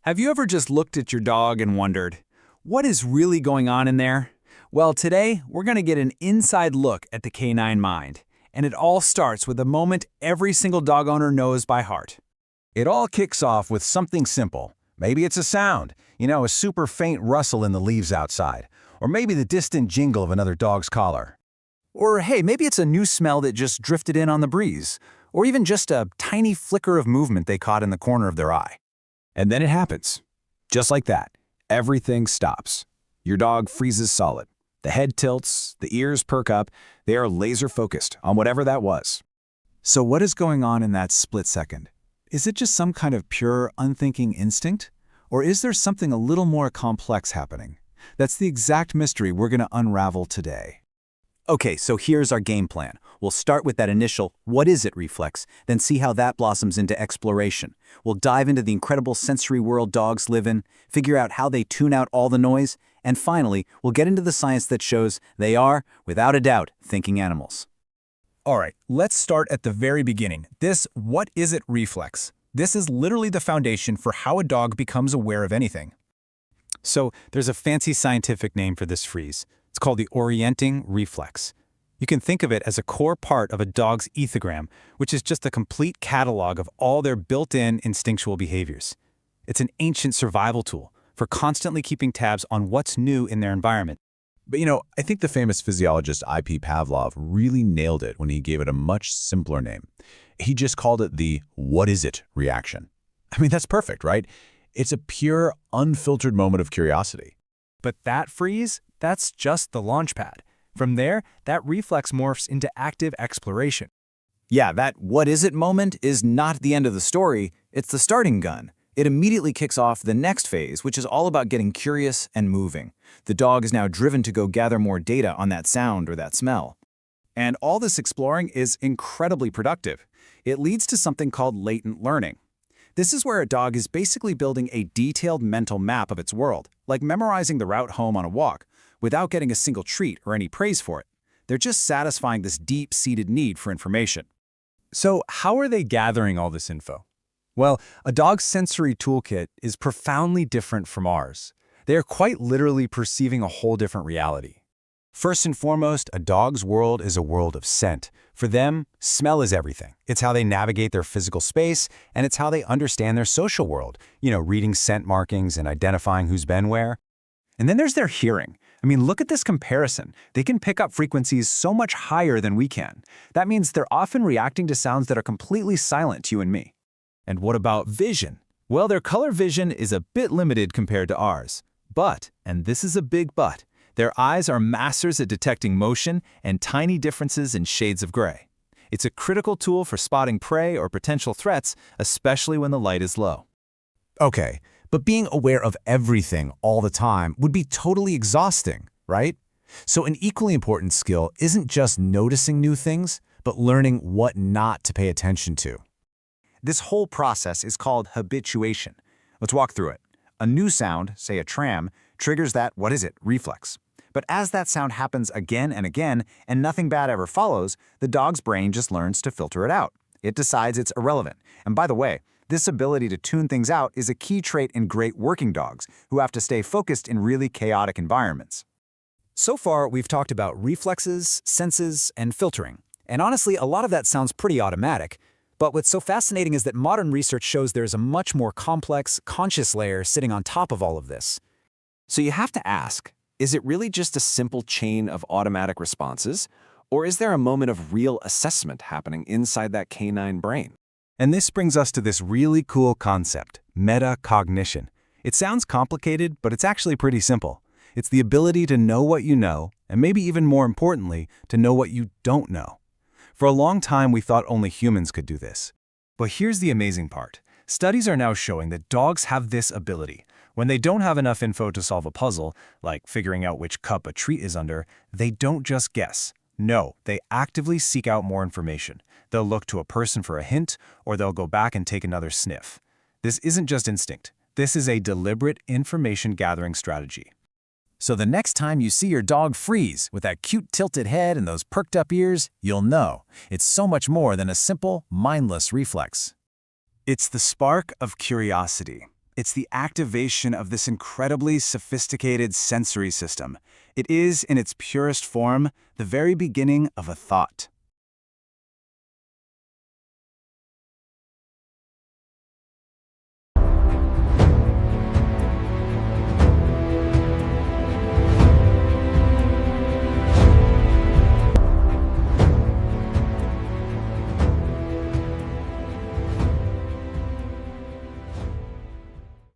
Have you ever just looked at your dog and wondered, what is really going on in there? Well, today we're going to get an inside look at the canine mind. And it all starts with a moment every single dog owner knows by heart. It all kicks off with something simple. Maybe it's a sound, a super faint rustle in the leaves outside. Or maybe the distant jingle of another dog's collar. Or hey, maybe it's a new smell that just drifted in on the breeze. Or even just a tiny flicker of movement they caught in the corner of their eye. And then it happens. Just like that, everything stops. Your dog freezes solid. The head tilts, the ears perk up, they are laser focused on whatever that was. So what is going on in that split second? Is it just some kind of pure, unthinking instinct? Or is there something a little more complex happening? That's the exact mystery we're going to unravel today. Okay, so here's our game plan. We'll start with that initial "what is it" reflex, then see how that blossoms into exploration. We'll dive into the incredible sensory world dogs live in, figure out how they tune out all the noise, and finally, we'll get into the science that shows they are, without a doubt, thinking animals. All right, let's start at the very beginning. This "what is it" reflex. This is literally the foundation for how a dog becomes aware of anything. So there's a fancy scientific name for this freeze. It's called the orienting reflex. You can think of it as a core part of a dog's ethogram, which is just a complete catalog of all their built-in instinctual behaviors. It's an ancient survival tool for constantly keeping tabs on what's new in their environment. But I think the famous physiologist I.P. Pavlov really nailed it when he gave it a much simpler name. He just called it the "what is it" reaction. I mean, that's perfect, right? It's a pure, unfiltered moment of curiosity. But that freeze, that's just the launch pad. From there, that reflex morphs into active exploration. Yeah, that "what is it" moment is not the end of the story, it's the starting gun. It immediately kicks off the next phase, which is all about getting curious and moving. The dog is now driven to go gather more data on that sound or that smell. And all this exploring is incredibly productive. It leads to something called latent learning. This is where a dog is basically building a detailed mental map of its world, like memorizing the route home on a walk, without getting a single treat or any praise for it. They're just satisfying this deep-seated need for information. So how are they gathering all this info? Well, a dog's sensory toolkit is profoundly different from ours. They are quite literally perceiving a whole different reality. First and foremost, a dog's world is a world of scent. For them, smell is everything. It's how they navigate their physical space, and it's how they understand their social world, reading scent markings and identifying who's been where. And then there's their hearing. I mean, look at this comparison. They can pick up frequencies so much higher than we can. That means they're often reacting to sounds that are completely silent to you and me. And what about vision? Well, their color vision is a bit limited compared to ours. But, and this is a big but, their eyes are masters at detecting motion and tiny differences in shades of gray. It's a critical tool for spotting prey or potential threats, especially when the light is low. Okay, but being aware of everything all the time would be totally exhausting, right? So an equally important skill isn't just noticing new things, but learning what not to pay attention to. This whole process is called habituation. Let's walk through it. A new sound, say a tram, triggers that "what is it" reflex. But as that sound happens again and again, and nothing bad ever follows, the dog's brain just learns to filter it out. It decides it's irrelevant. And by the way, this ability to tune things out is a key trait in great working dogs who have to stay focused in really chaotic environments. So far, we've talked about reflexes, senses, and filtering. And honestly, a lot of that sounds pretty automatic. But what's so fascinating is that modern research shows there's a much more complex, conscious layer sitting on top of all of this. So you have to ask, is it really just a simple chain of automatic responses? Or is there a moment of real assessment happening inside that canine brain? And this brings us to this really cool concept, metacognition. It sounds complicated, but it's actually pretty simple. It's the ability to know what you know, and maybe even more importantly, to know what you don't know. For a long time, we thought only humans could do this. But here's the amazing part. Studies are now showing that dogs have this ability. When they don't have enough info to solve a puzzle, like figuring out which cup a treat is under, they don't just guess. No, they actively seek out more information. They'll look to a person for a hint, or they'll go back and take another sniff. This isn't just instinct. This is a deliberate information-gathering strategy. So the next time you see your dog freeze with that cute tilted head and those perked up ears, you'll know it's so much more than a simple, mindless reflex. It's the spark of curiosity. It's the activation of this incredibly sophisticated sensory system. It is, in its purest form, the very beginning of a thought.